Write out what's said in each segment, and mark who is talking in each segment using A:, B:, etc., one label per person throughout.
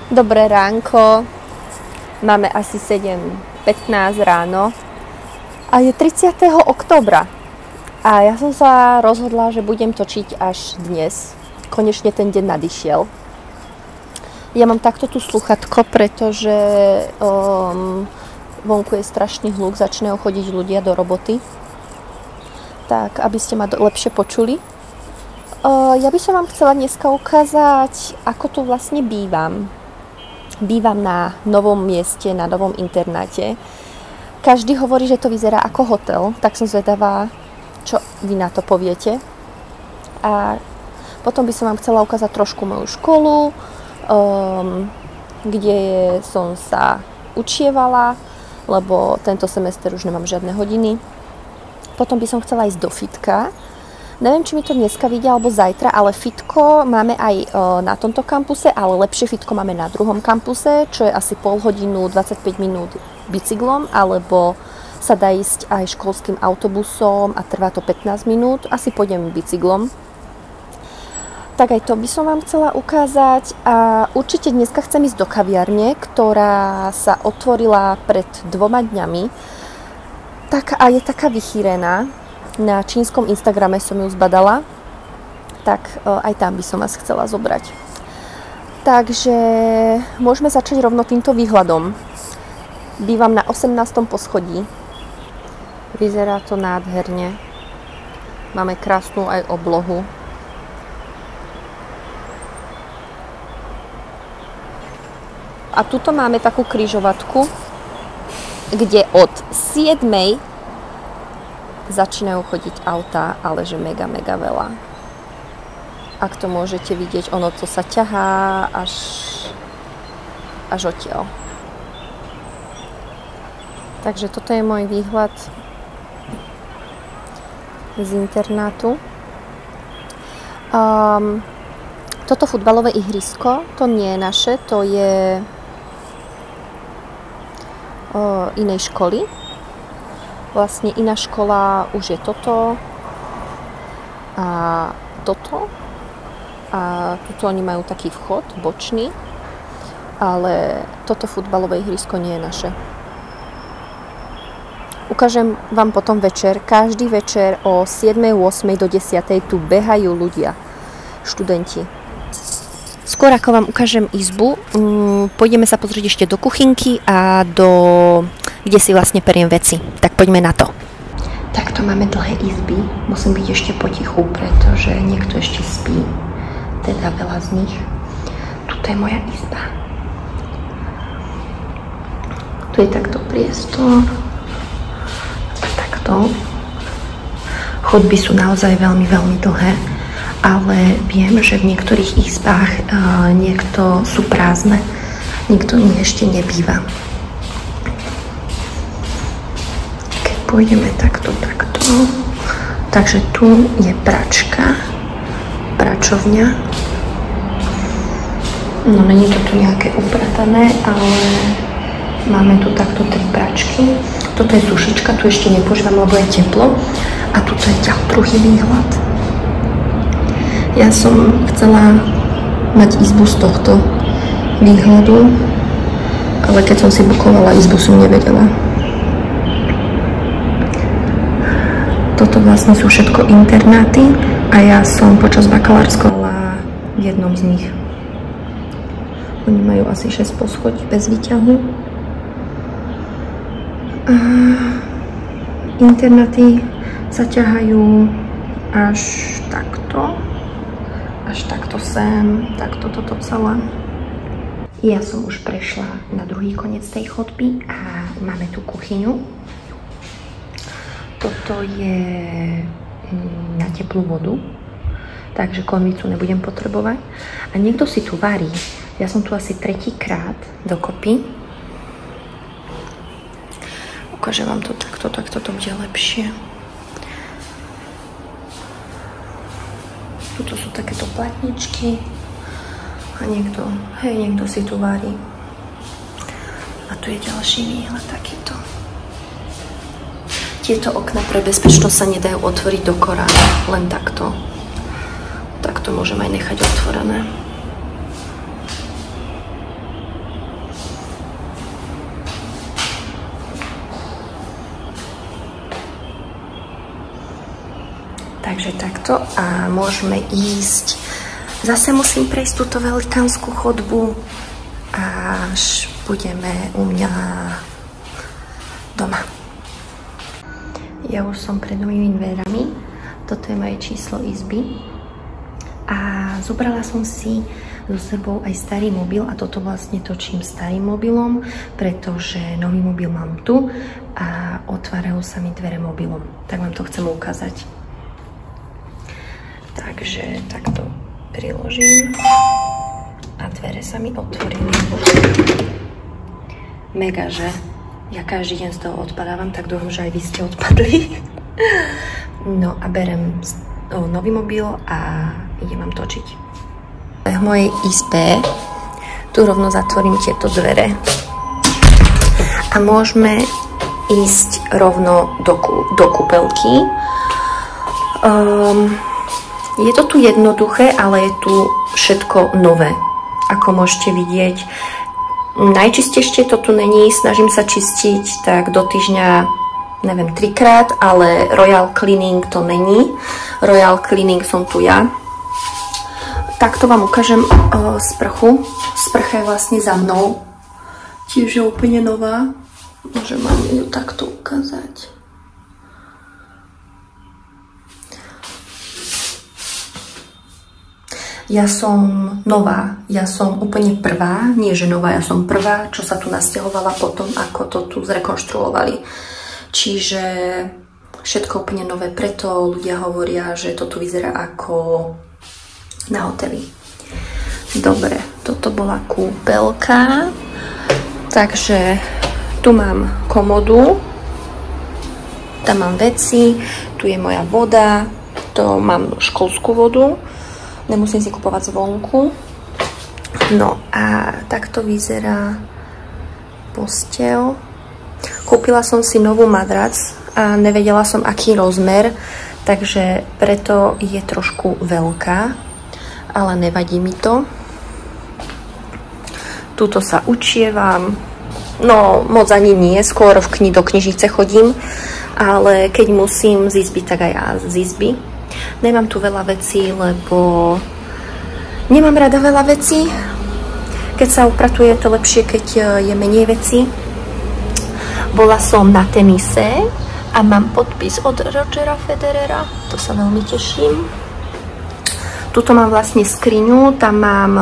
A: Dobré ránko, máme asi 7:15 ráno a je 30. októbra a ja som sa rozhodla, že budem točiť až dnes. Konečne ten deň nadišiel. Ja mám takto tu slúchatko, pretože vonku je strašný hluk, začínajú chodiť ľudia do roboty, tak aby ste ma lepšie počuli. Ja by som vám chcela dneska ukázať, ako tu vlastne bývam. Bývam na novom mieste, na novom internáte. Každý hovorí, že to vyzerá ako hotel, tak som zvedavá, čo vy na to poviete. A potom by som vám chcela ukázať trošku moju školu, kde som sa učievala, lebo tento semester už nemám žiadne hodiny. Potom by som chcela ísť do fitka. Neviem, či mi to dneska vidia, alebo zajtra, ale fitko máme aj na tomto kampuse, ale lepšie fitko máme na druhom kampuse, čo je asi pol hodinu, 25 minút bicyklom, alebo sa dá ísť aj školským autobusom a trvá to 15 minút. Asi pôjdem bicyklom. Tak aj to by som vám chcela ukázať a určite dneska chcem ísť do kaviarne, ktorá sa otvorila pred 2 dňami. Tak a je taká vychýrená. Na čínskom Instagrame som ju zbadala, tak aj tam by som vás chcela zobrať. Takže môžeme začať rovno týmto výhľadom. Bývam na 18. poschodí. Vyzerá to nádherne. Máme krásnu aj oblohu. A tuto máme takú križovatku, kde od 7. začínajú chodiť autá, ale že mega veľa. Ak to môžete vidieť, ono to sa ťahá až odtiaľ. Takže toto je môj výhľad z internátu. Toto futbalové ihrisko, to nie je naše, to je inej školy. Vlastne iná škola už je toto a toto. A tuto oni majú taký vchod bočný, ale toto futbalové ihrisko nie je naše. Ukážem vám potom večer. Každý večer o 7, 8 do 10 tu behajú ľudia, študenti. Skôr ako vám ukážem izbu, pôjdeme sa pozrieť ešte do kuchynky a kde si vlastne periem veci. Tak poďme na to. Takto máme dlhé izby. Musím byť ešte potichu, pretože niekto ešte spí. Teda veľa z nich. Tuto je moja izba. Tu je takto priestor. A takto. Chodby sú naozaj veľmi dlhé. Ale viem, že v niektorých izbách sú prázdne. Nikto v nich ešte nebýva. Keď pôjdeme takto. Takže tu je pračka, pračovňa. No není to tu nejaké upratané, ale máme tu takto 3 pračky. Toto je sušička, tu ešte nepoužívam, lebo je teplo. A tuto je druhý výhľad. Ja som chcela mať izbu z tohto výhľadu, ale keď som si bukovala izbu, som nevedela. Toto vlastne sú všetko internáty a ja som počas bakalárskeho v jednom z nich. Oni majú asi 6 poschodí bez výťahu. A internáty sa ťahajú až takto. Až takto sem, takto toto celé. Ja som už prešla na druhý koniec tej chodby a máme tu kuchyňu. Toto je na teplú vodu, takže konvicu nebudem potrebovať. A niekto si tu varí. Ja som tu asi 3. krát dokopy. Ukážem vám to takto, tak toto bude lepšie. Tuto sú takéto platničky a niekto si tu varí. A tu je ďalší výhľad takýto. Tieto okna pre bezpečnosť sa nedajú otvoriť do korána, len takto. Takto môžem aj nechať otvorené. Takže takto a môžeme ísť. Zase musím prejsť túto velikánsku chodbu, až budeme u mňa doma. Ja už som pred novými dverami. Toto je moje číslo izby. A zobrala som si so sebou aj starý mobil a toto vlastne točím starým mobilom, pretože nový mobil mám tu a otvárajú sa mi dvere mobilom. Tak vám to chcem ukázať. Takže takto priložím a dvere sa mi otvorili. Mega, že? Ja každý deň z toho odpadávam, tak dúfam, že aj vy ste odpadli. No a berem nový mobil a idem vám točiť. V mojej izbe tu rovno zatvorím tieto dvere a môžeme ísť rovno do kúpeľky. Je to tu jednoduché, ale je tu všetko nové. Ako môžete vidieť, najčistejšie to tu není, snažím sa čistiť tak do týždňa, neviem, 3-krát, ale Royal Cleaning to není. Royal Cleaning som tu ja. Takto vám ukážem sprchu. Sprcha je vlastne za mnou. Tiež je úplne nová. Môžem vám ju takto ukázať. Ja som nová. Ja som úplne prvá. Nie, že nová, ja som prvá, čo sa tu nasťahovala potom, ako to tu zrekonštruovali. Čiže všetko úplne nové. Preto ľudia hovoria, že to tu vyzerá ako na hoteli. Dobre, toto bola kúpeľka. Takže tu mám komodu. Tam mám veci. Tu je moja voda. To mám školskú vodu. Nemusím si kupovať zvonku. No a takto vyzerá posteľ. Kúpila som si novú madrac a nevedela som, aký rozmer, takže preto je trošku veľká. Ale nevadí mi to. Tuto sa učievam. No, moc ani nie, skôr do knižnice chodím, ale keď musím z izby, tak aj ja z izby. Nemám tu veľa vecí, lebo nemám rada veľa vecí. Keď sa upratuje, je to lepšie, keď je menej vecí. Bola som na tenise a mám podpis od Rogera Federera. To sa veľmi teším. Tuto mám vlastne skriňu, tam mám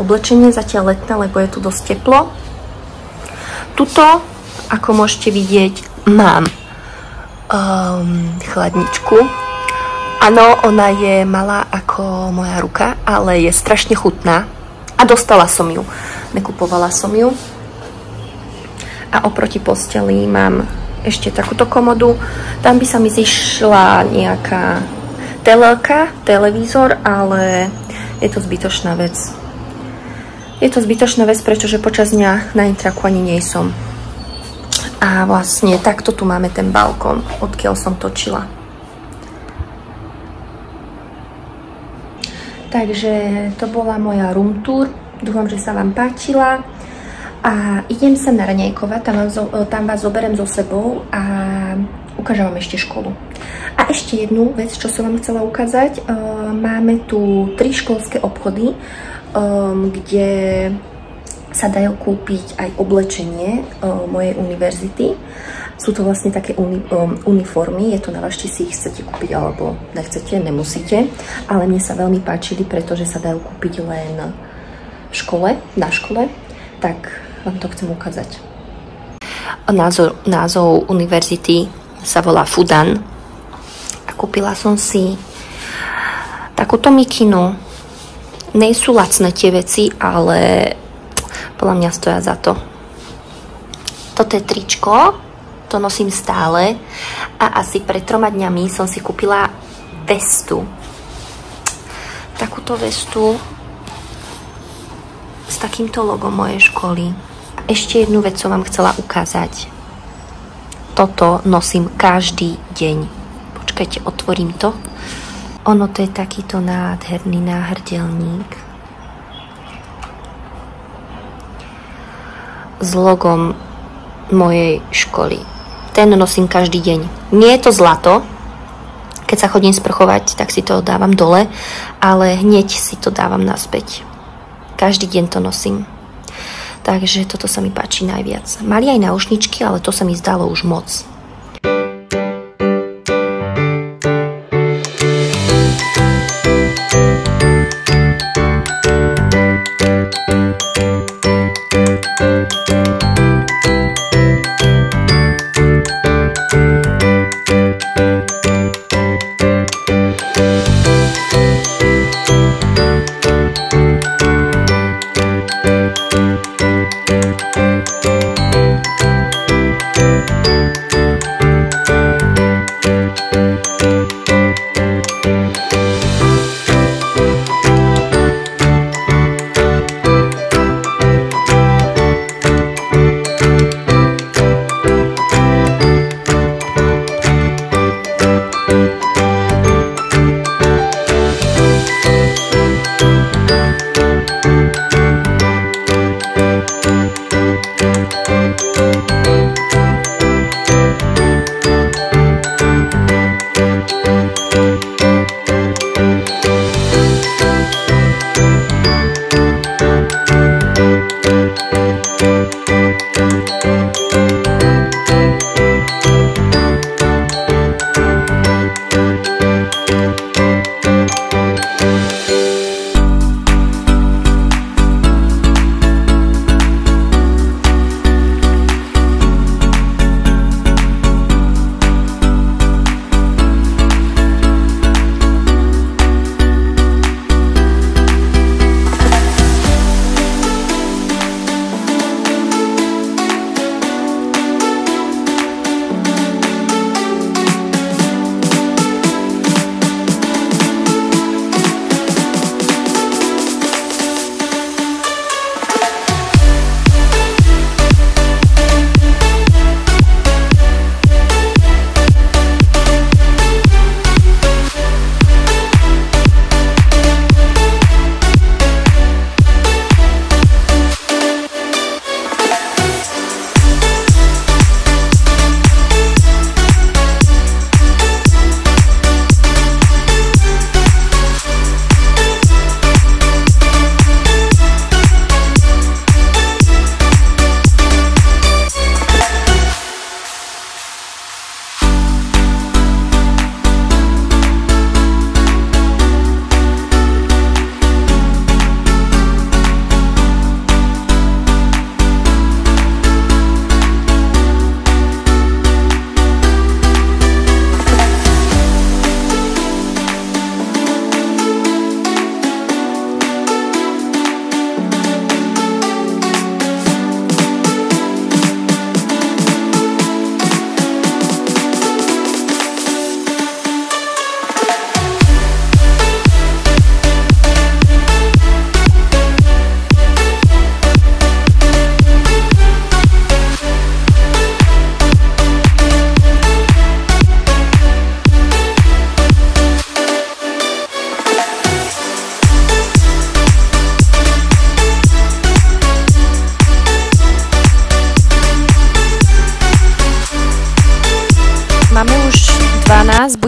A: oblečenie, zatiaľ letné, lebo je tu dosť teplo. Tuto, ako môžete vidieť, mám chladničku. Áno, ona je malá ako moja ruka, ale je strašne chutná. A dostala som ju, nekupovala som ju. A oproti posteli mám ešte takúto komodu. Tam by sa mi zišla nejaká telelka, televízor, ale je to zbytočná vec. Je to zbytočná vec, pretože počas dňa na intraku ani nie som. A vlastne takto tu máme ten balkón, odkiaľ som točila. Takže to bola moja room tour. Dúfam, že sa vám páčila. A idem sa na raňajkovať, tam vás zoberiem so sebou a ukážem vám ešte školu. A ešte jednu vec, čo som vám chcela ukázať. Máme tu 3 školské obchody, kde sa dajú kúpiť aj oblečenie mojej univerzity. Sú to vlastne také uniformy, je to na vás, či si ich chcete kúpiť alebo nechcete, nemusíte. Ale mne sa veľmi páčili, pretože sa dajú kúpiť len v škole, na škole. Tak vám to chcem ukázať. Názov univerzity sa volá Fudan. A kúpila som si takúto mikinu. Nejsú lacné tie veci, ale podľa mňa stoja za to. Toto je tričko, to nosím stále a asi pred 3 dňami som si kúpila vestu. Takúto vestu s takýmto logom mojej školy. Ešte jednu vec som vám chcela ukázať. Toto nosím každý deň. Počkajte, otvorím to. Ono to je takýto nádherný náhrdelník s logom mojej školy. Ten nosím každý deň. Nie je to zlato. Keď sa chodím sprchovať, tak si to dávam dole, ale hneď si to dávam naspäť. Každý deň to nosím. Takže toto sa mi páči najviac. Mali aj náušničky, ale to sa mi zdalo už moc.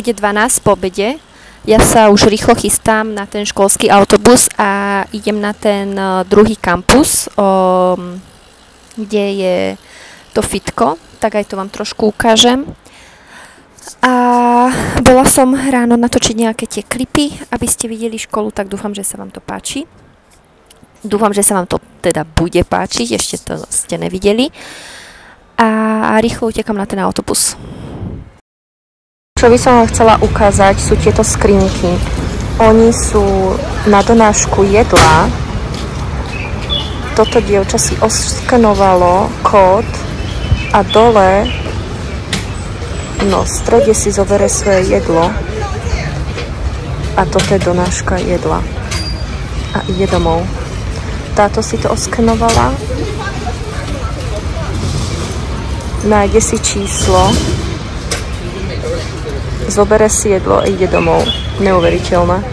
A: Bude 12 po obede. Ja sa už rýchlo chystám na ten školský autobus a idem na ten druhý kampus, kde je to fitko, tak aj to vám trošku ukážem. A bola som ráno natočiť nejaké tie klipy, aby ste videli školu, tak dúfam, že sa vám to páči. Dúfam, že sa vám to teda bude páčiť, ešte to ste nevideli. A rýchlo utekam na ten autobus. Čo by som vám chcela ukázať, sú tieto skrinky. Oni sú na donášku jedla. Toto dievča si oskenovalo kód a dole v strede si zoberie svoje jedlo. A toto je donáška jedla. A ide domov. Táto si to oskenovala. Nájde si číslo. Zobere si jedlo a ide domov. Neuveriteľné.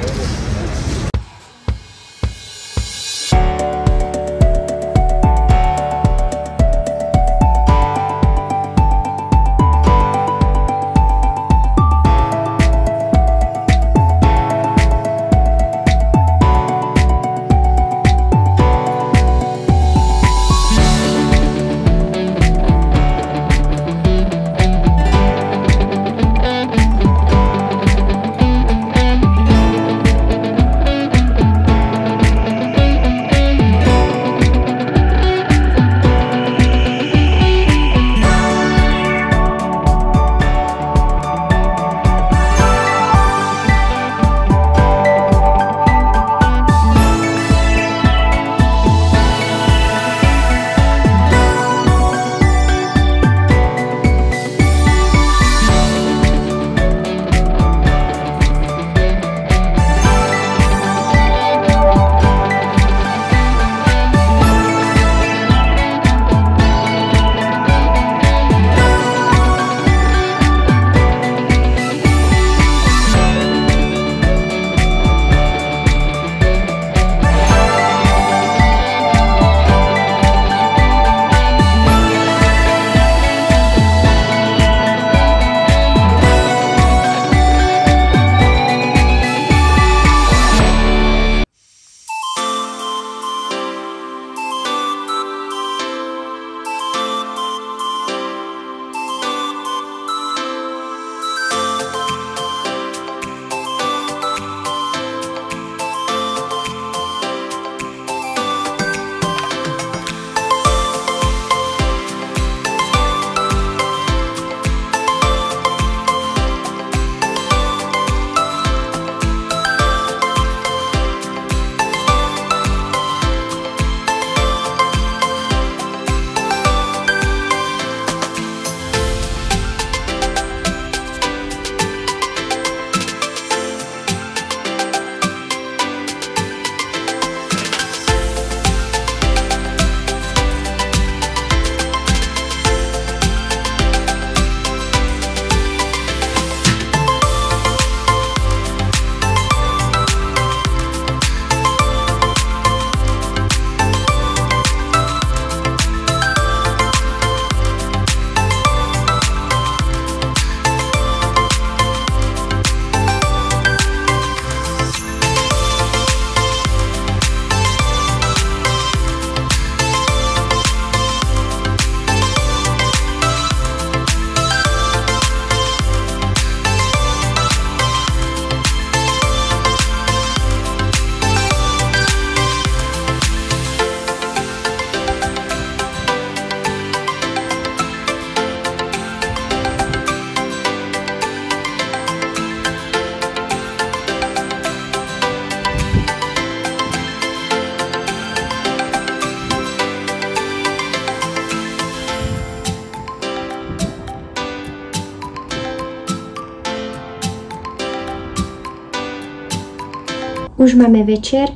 A: Už máme večer.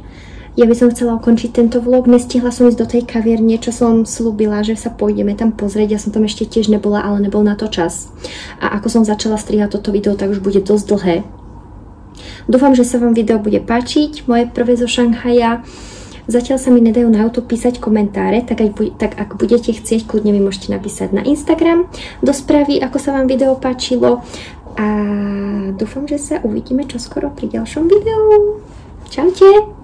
A: Ja by som chcela ukončiť tento vlog. Nestihla som ísť do tej kaviarne, čo som slúbila, že sa pôjdeme tam pozrieť. Ja som tam ešte tiež nebola, ale nebol na to čas. A ako som začala strihať toto video, tak už bude dosť dlhé. Dúfam, že sa vám video bude páčiť. Moje prvé zo Šanghaja. Zatiaľ sa mi nedajú na YouTube písať komentáre, tak ak budete chcieť, kľudne mi môžete napísať na Instagram do správy, ako sa vám video páčilo. A dúfam, že sa uvidíme čoskoro pri ďalšom videu. Čaute!